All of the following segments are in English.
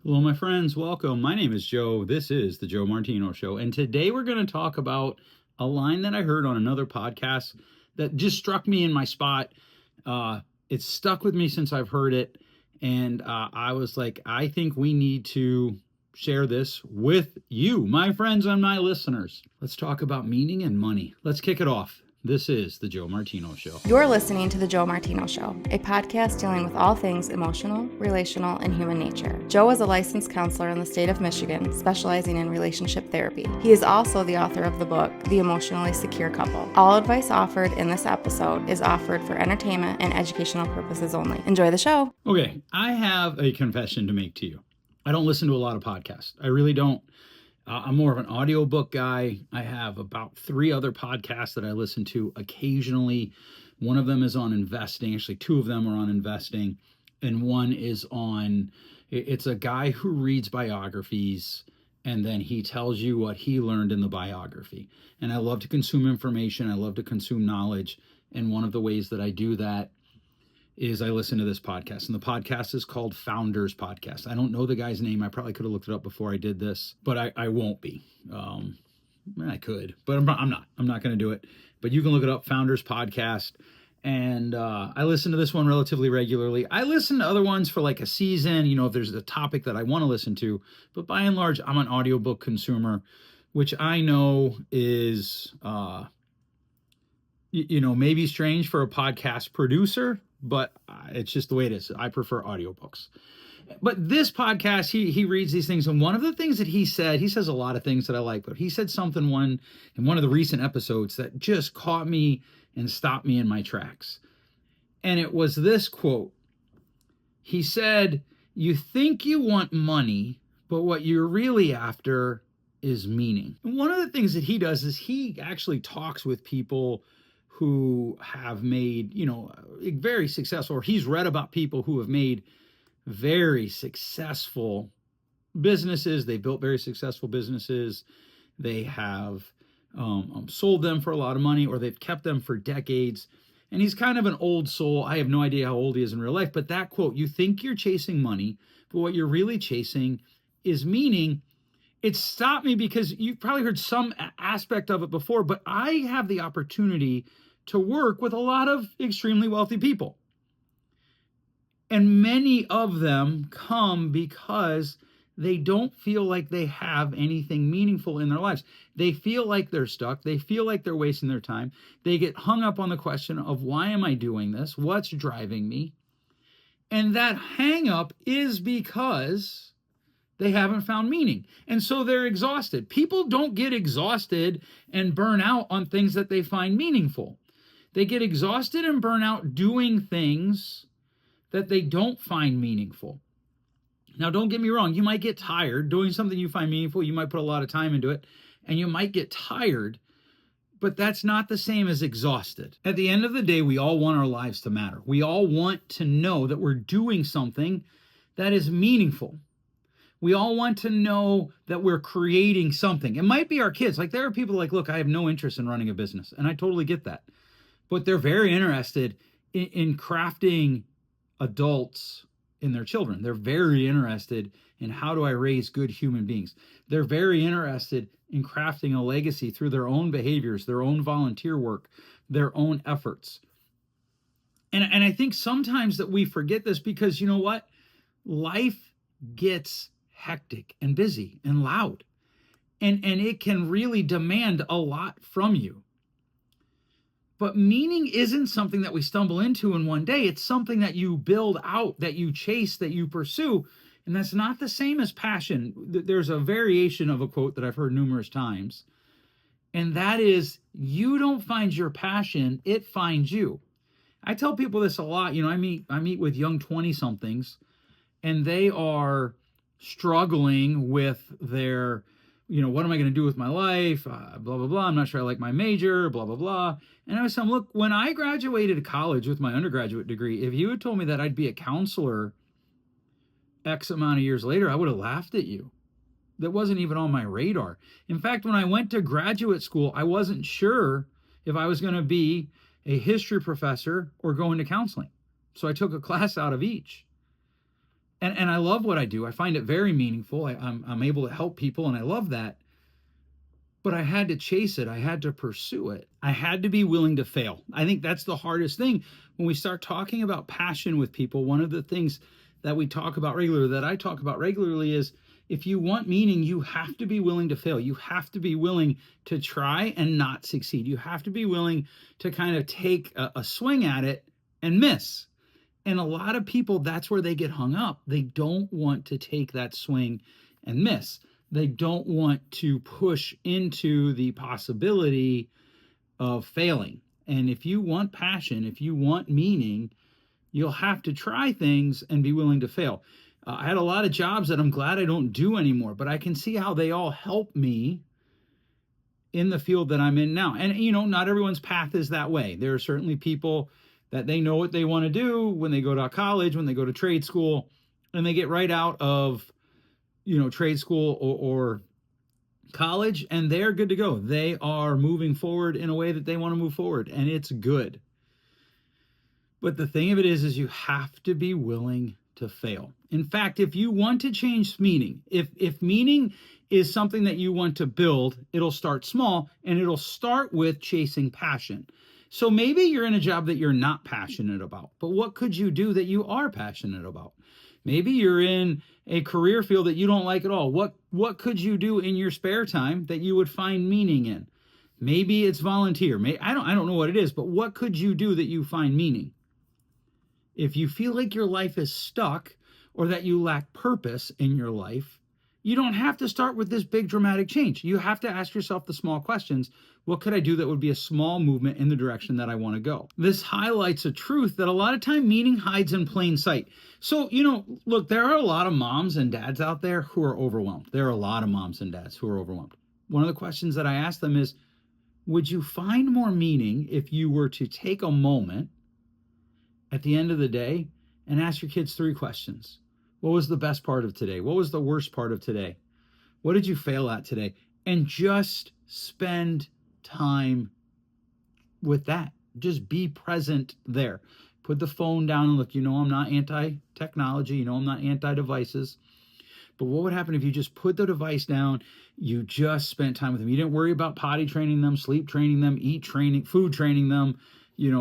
Hello, my friends. Welcome. My name is Joe. This is the Joe Martino Show. And today we're going to talk about a line that I heard on another podcast that just struck me in my spot. It's stuck with me since I've heard it. And I was like, I think we need to share this with you, my friends and my listeners. Let's talk about meaning and money. Let's kick it off. This is the Joe Martino Show. You're listening to The Joe Martino Show, a podcast dealing with all things emotional, relational, and human nature. Joe is a licensed counselor in the state of Michigan, specializing in relationship therapy. He is also the author of the book, The Emotionally Secure Couple. All advice offered in this episode is offered for entertainment and educational purposes only. Enjoy the show. Okay, I have a confession to make to you. I don't listen to a lot of podcasts. I really don't. I'm more of an audiobook guy. I have about 3 other podcasts that I listen to occasionally. One of them is on investing. Actually, 2 of them are on investing. And one is on, it's a guy who reads biographies and then he tells you what he learned in the biography. And I love to consume information. I love to consume knowledge. And one of the ways that I do that is I listen to this podcast, and the podcast is called Founders Podcast. I don't know the guy's name. I probably could have looked it up before I did this, but I won't be. I could, but I'm not. I'm not going to do it. But you can look it up, Founders Podcast. And I listen to this one relatively regularly. I listen to other ones for like a season, if there's a topic that I want to listen to. But by and large, I'm an audiobook consumer, which I know is, maybe strange for a podcast producer, but it's just the way it is. I prefer audiobooks. But this podcast, he reads these things. And one of the things that he says a lot of things that I like, but he said something in one of the recent episodes that just caught me and stopped me in my tracks. And it was this quote. He said, "You think you want money, but what you're really after is meaning." And one of the things that he does is he actually talks with people who have made, very successful, or he's read about people who have made very successful businesses. They built very successful businesses. They have sold them for a lot of money, or they've kept them for decades. And he's kind of an old soul. I have no idea how old he is in real life, but that quote, "You think you're chasing money, but what you're really chasing is meaning," it stopped me because you've probably heard some aspect of it before, but I have the opportunity to work with a lot of extremely wealthy people. And many of them come because they don't feel like they have anything meaningful in their lives. They feel like they're stuck. They feel like they're wasting their time. They get hung up on the question of, why am I doing this? What's driving me? And that hang up is because they haven't found meaning. And so they're exhausted. People don't get exhausted and burn out on things that they find meaningful. They get exhausted and burn out doing things that they don't find meaningful. Now, don't get me wrong. You might get tired doing something you find meaningful. You might put a lot of time into it, and you might get tired, but that's not the same as exhausted. At the end of the day, we all want our lives to matter. We all want to know that we're doing something that is meaningful. We all want to know that we're creating something. It might be our kids. Like, there are people like, look, I have no interest in running a business, and I totally get that. But they're very interested in crafting adults in their children. They're very interested in, how do I raise good human beings? They're very interested in crafting a legacy through their own behaviors, their own volunteer work, their own efforts. And I think sometimes that we forget this because, you know what? Life gets hectic and busy and loud. And it can really demand a lot from you. But meaning isn't something that we stumble into in one day. It's something that you build out, that you chase, that you pursue. And that's not the same as passion. There's a variation of a quote that I've heard numerous times. And that is, you don't find your passion, it finds you. I tell people this a lot. I meet with young 20-somethings, and they are struggling with their, what am I going to do with my life? Blah, blah, blah. I'm not sure I like my major, blah, blah, blah. And I was saying, look, when I graduated college with my undergraduate degree, if you had told me that I'd be a counselor X amount of years later, I would have laughed at you. That wasn't even on my radar. In fact, when I went to graduate school, I wasn't sure if I was going to be a history professor or go into counseling. So I took a class out of each. And I love what I do. I find it very meaningful. I'm able to help people, and I love that. But I had to chase it. I had to pursue it. I had to be willing to fail. I think that's the hardest thing when we start talking about passion with people. One of the things that we talk about regularly, that I talk about regularly, is if you want meaning, you have to be willing to fail. You have to be willing to try and not succeed. You have to be willing to kind of take a swing at it and miss. And a lot of people, that's where they get hung up. They don't want to take that swing and miss. They don't want to push into the possibility of failing. And if you want passion, if you want meaning, you'll have to try things and be willing to fail. I had a lot of jobs that I'm glad I don't do anymore, but I can see how they all help me in the field that I'm in now. And, not everyone's path is that way. There are certainly people that they know what they want to do when they go to college, when they go to trade school, and they get right out of, trade school or college, and they're good to go. They are moving forward in a way that they want to move forward, and it's good. But the thing of it is you have to be willing to fail. In fact, if you want to change meaning, if meaning is something that you want to build, it'll start small, and it'll start with chasing passion. So maybe you're in a job that you're not passionate about, but what could you do that you are passionate about? Maybe you're in a career field that you don't like at all. What could you do in your spare time that you would find meaning in? Maybe it's volunteer. I don't know what it is, but what could you do that you find meaning? If you feel like your life is stuck or that you lack purpose in your life, you don't have to start with this big dramatic change. You have to ask yourself the small questions. What could I do that would be a small movement in the direction that I want to go? This highlights a truth that a lot of time meaning hides in plain sight. So, look, there are a lot of moms and dads out there who are overwhelmed. There are a lot of moms and dads who are overwhelmed. One of the questions that I ask them is, would you find more meaning if you were to take a moment at the end of the day and ask your kids 3 questions? What was the best part of today? What was the worst part of today? What did you fail at today? And just spend time with that. Just be present there. Put the phone down and look. I'm not anti-technology. I'm not anti-devices. But what would happen if you just put the device down, you just spent time with them? You didn't worry about potty training them, sleep training them, food training them,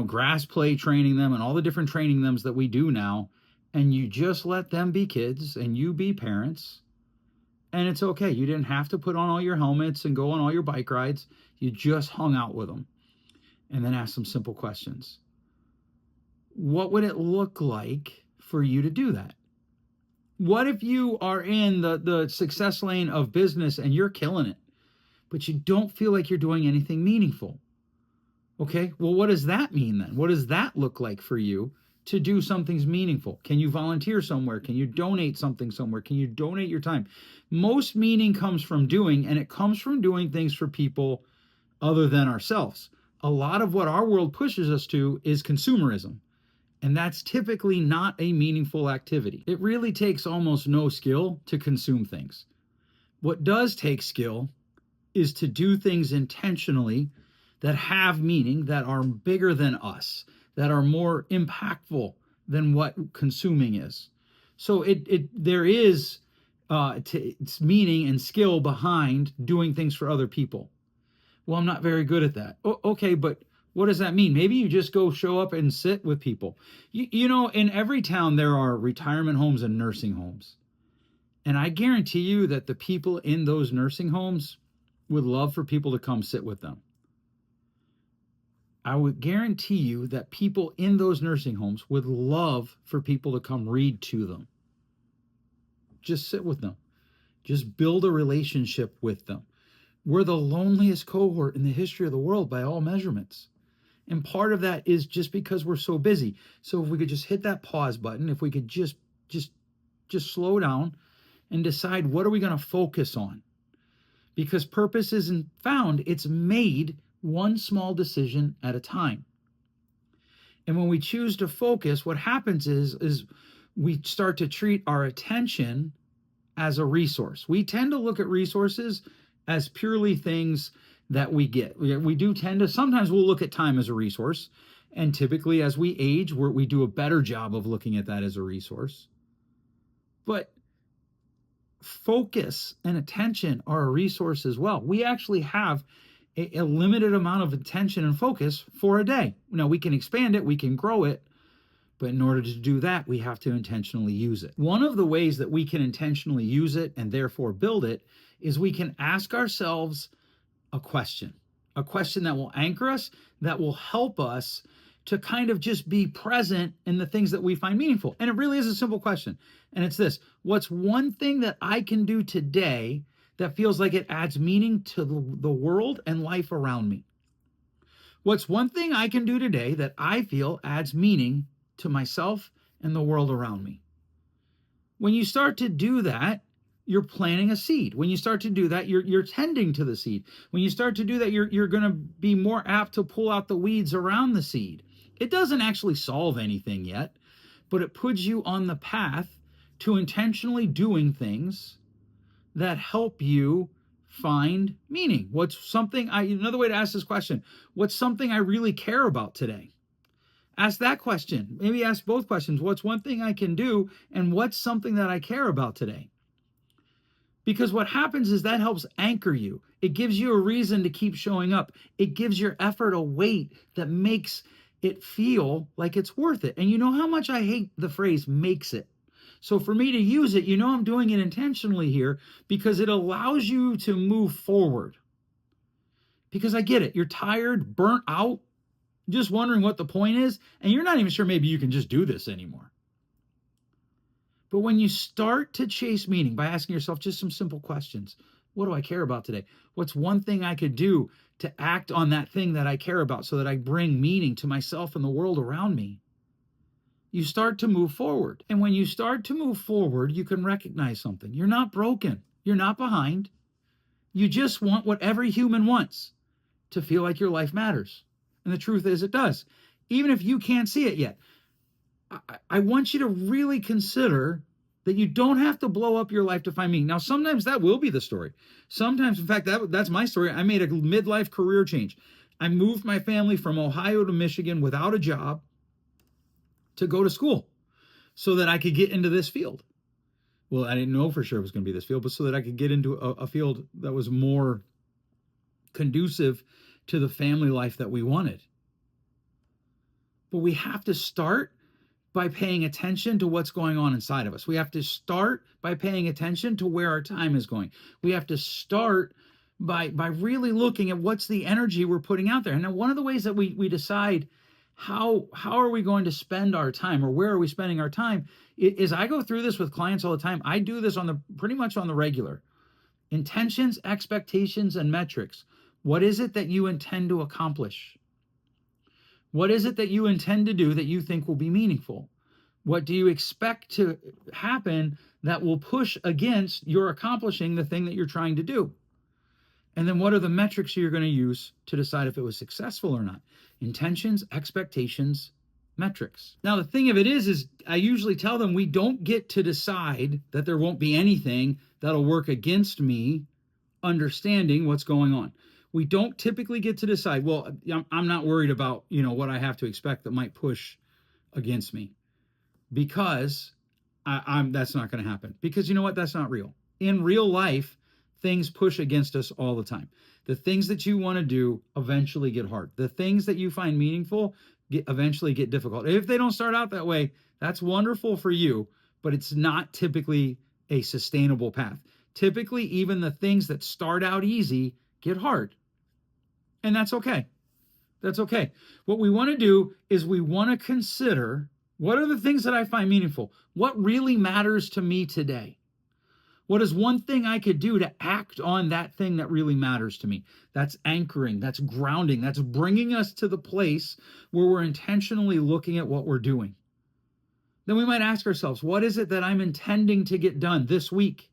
grass play training them, and all the different training thems that we do now. And you just let them be kids and you be parents. And it's okay. You didn't have to put on all your helmets and go on all your bike rides. You just hung out with them and then ask them simple questions. What would it look like for you to do that? What if you are in the success lane of business and you're killing it, but you don't feel like you're doing anything meaningful? Okay, well, what does that mean then? What does that look like for you to do something meaningful? Can you volunteer somewhere? Can you donate something somewhere? Can you donate your time? Most meaning comes from doing, and it comes from doing things for people other than ourselves. A lot of what our world pushes us to is consumerism, and that's typically not a meaningful activity. It really takes almost no skill to consume things. What does take skill is to do things intentionally that have meaning, that are bigger than us, that are more impactful than what consuming is. So there is it's meaning and skill behind doing things for other people. Well, I'm not very good at that. Okay, but what does that mean? Maybe you just go show up and sit with people. In every town there are retirement homes and nursing homes. And I guarantee you that the people in those nursing homes would love for people to come sit with them. I would guarantee you that people in those nursing homes would love for people to come read to them. Just sit with them. Just build a relationship with them. We're the loneliest cohort in the history of the world by all measurements. And part of that is just because we're so busy. So if we could just hit that pause button, if we could just slow down and decide, what are we going to focus on? Because purpose isn't found, it's made one small decision at a time. And when we choose to focus, what happens is we start to treat our attention as a resource. We tend to look at resources as purely things that we get. We do tend to, sometimes we'll look at time as a resource. And typically as we age, we do a better job of looking at that as a resource. But focus and attention are a resource as well. We actually have a limited amount of attention and focus for a day. Now, we can expand it, we can grow it, but in order to do that, we have to intentionally use it. One of the ways that we can intentionally use it and therefore build it is we can ask ourselves a question that will anchor us, that will help us to kind of just be present in the things that we find meaningful. And it really is a simple question. And it's this: what's one thing that I can do today that feels like it adds meaning to the world and life around me? What's one thing I can do today that I feel adds meaning to myself and the world around me? When you start to do that, you're planting a seed. When you start to do that, you're tending to the seed. When you start to do that, you're going to be more apt to pull out the weeds around the seed. It doesn't actually solve anything yet, but it puts you on the path to intentionally doing things that help you find meaning. Another way to ask this question: what's something I really care about today? Ask that question. Maybe ask both questions. What's one thing I can do, and what's something that I care about today? Because what happens is that helps anchor you. It gives you a reason to keep showing up. It gives your effort a weight that makes it feel like it's worth it. And you know how much I hate the phrase "makes it." So for me to use it, I'm doing it intentionally here because it allows you to move forward. Because I get it. You're tired, burnt out, just wondering what the point is, and you're not even sure maybe you can just do this anymore. But when you start to chase meaning by asking yourself just some simple questions: what do I care about today? What's one thing I could do to act on that thing that I care about so that I bring meaning to myself and the world around me? You start to move forward. And when you start to move forward, you can recognize something. You're not broken. You're not behind. You just want what every human wants: to feel like your life matters. And the truth is, it does. Even if you can't see it yet, I want you to really consider that you don't have to blow up your life to find meaning. Now, sometimes that will be the story. Sometimes, in fact, that's my story. I made a midlife career change. I moved my family from Ohio to Michigan without a job to go to school so that I could get into this field. Well, I didn't know for sure it was going to be this field, but so that I could get into a field that was more conducive to the family life that we wanted. But we have to start by paying attention to what's going on inside of us. We have to start by paying attention to where our time is going. We have to start by really looking at what's the energy we're putting out there. And now one of the ways that we decide how are we going to spend our time, or where are we spending our time, is I go through this with clients all the time. I do this pretty much on the regular. Intentions, expectations, and metrics. What is it that you intend to accomplish? What is it that you intend to do that you think will be meaningful? What do you expect to happen that will push against your accomplishing the thing that you're trying to do? And then what are the metrics you're going to use to decide if it was successful or not? Intentions, expectations, metrics. Now, the thing of it is I usually tell them we don't get to decide that there won't be anything that'll work against me understanding what's going on. We don't typically get to decide, well, I'm not worried about, what I have to expect that might push against me, because that's not going to happen. Because you know what? That's not real. In real life, things push against us all the time. The things that you want to do eventually get hard. The things that you find meaningful eventually get difficult. If they don't start out that way, that's wonderful for you, but it's not typically a sustainable path. Typically, even the things that start out easy get hard. And that's okay. That's okay. What we want to do is we want to consider, what are the things that I find meaningful? What really matters to me today? What is one thing I could do to act on that thing that really matters to me? That's anchoring, that's grounding, that's bringing us to the place where we're intentionally looking at what we're doing. Then we might ask ourselves, what is it that I'm intending to get done this week?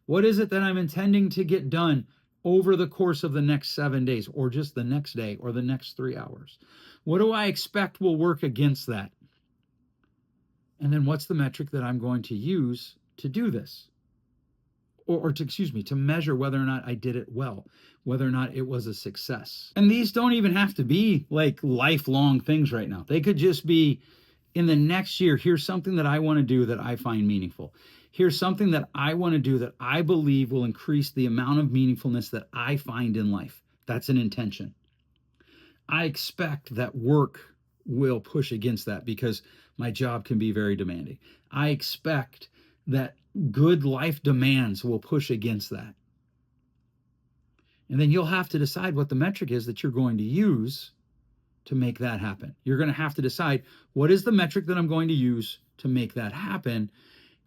What is it that I'm intending to get done over the course of the next 7 days, or just the next day, or the next 3 hours? What do I expect will work against that? And then what's the metric that I'm going to use to do this? To measure whether or not I did it well, whether or not it was a success. And these don't even have to be like lifelong things right now. They could just be, in the next year, here's something that I want to do that I find meaningful. Here's something that I want to do that I believe will increase the amount of meaningfulness that I find in life. That's an intention. I expect that work will push against that because my job can be very demanding. I expect that good life demands will push against that. And then you'll have to decide what the metric is that you're going to use to make that happen. You're going to have to decide, what is the metric that I'm going to use to make that happen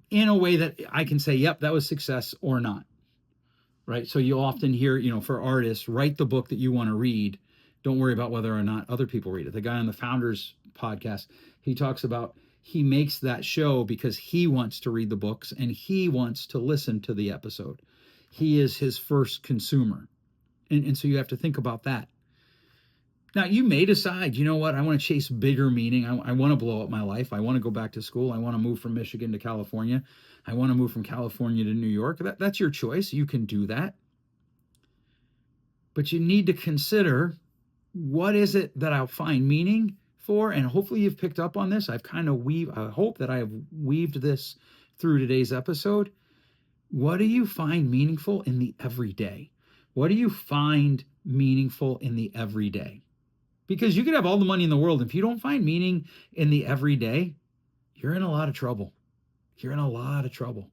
in a way that I can say, yep, that was success or not. Right? So you'll often hear, for artists, write the book that you want to read. Don't worry about whether or not other people read it. The guy on the Founders podcast, he talks about he makes that show because he wants to read the books and he wants to listen to the episode. He is his first consumer. And so you have to think about that. Now, you may decide, you know what, I want to chase bigger meaning. I want to blow up my life. I want to go back to school. I want to move from Michigan to California. I want to move from California to New York. That's your choice. You can do that. But you need to consider, what is it that I'll find meaning for? And hopefully you've picked up on this. I hope that I have weaved this through today's episode. What do you find meaningful in the everyday? What do you find meaningful in the everyday? Because you could have all the money in the world. If you don't find meaning in the everyday, you're in a lot of trouble. You're in a lot of trouble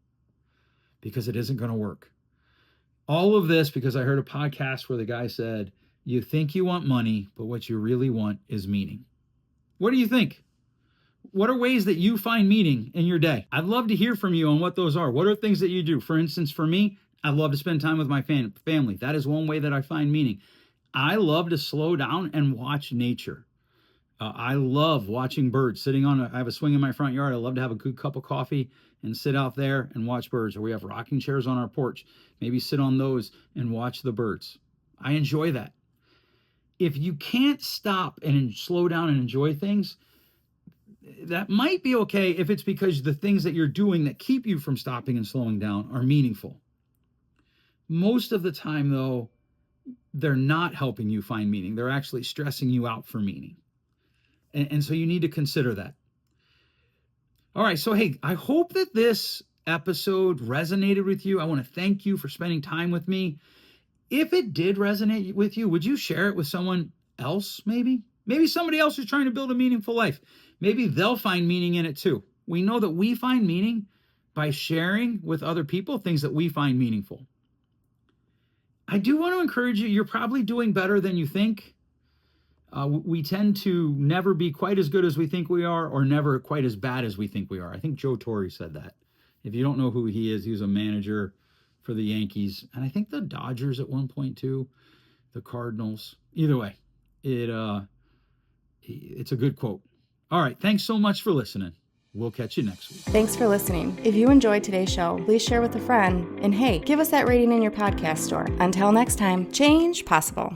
because it isn't going to work. All of this because I heard a podcast where the guy said, you think you want money, but what you really want is meaning. What do you think? What are ways that you find meaning in your day? I'd love to hear from you on what those are. What are things that you do? For instance, for me, I love to spend time with my family. That is one way that I find meaning. I love to slow down and watch nature. I love watching birds. I have a swing in my front yard. I love to have a good cup of coffee and sit out there and watch birds. Or we have rocking chairs on our porch. Maybe sit on those and watch the birds. I enjoy that. If you can't stop and slow down and enjoy things, that might be okay if it's because the things that you're doing that keep you from stopping and slowing down are meaningful. Most of the time, though, they're not helping you find meaning. They're actually stressing you out for meaning. And so you need to consider that. All right, so hey, I hope that this episode resonated with you. I want to thank you for spending time with me. If it did resonate with you, would you share it with someone else maybe? Maybe somebody else who's trying to build a meaningful life. Maybe they'll find meaning in it too. We know that we find meaning by sharing with other people things that we find meaningful. I do want to encourage you, you're probably doing better than you think. We tend to never be quite as good as we think we are, or never quite as bad as we think we are. I think Joe Torre said that. If you don't know who he was a manager for the Yankees, and I think the Dodgers at one point too, the Cardinals. Either way, it's a good quote. All right, thanks so much for listening. We'll catch you next week. Thanks for listening. If you enjoyed today's show, please share with a friend. And hey, give us that rating in your podcast store. Until next time, change possible.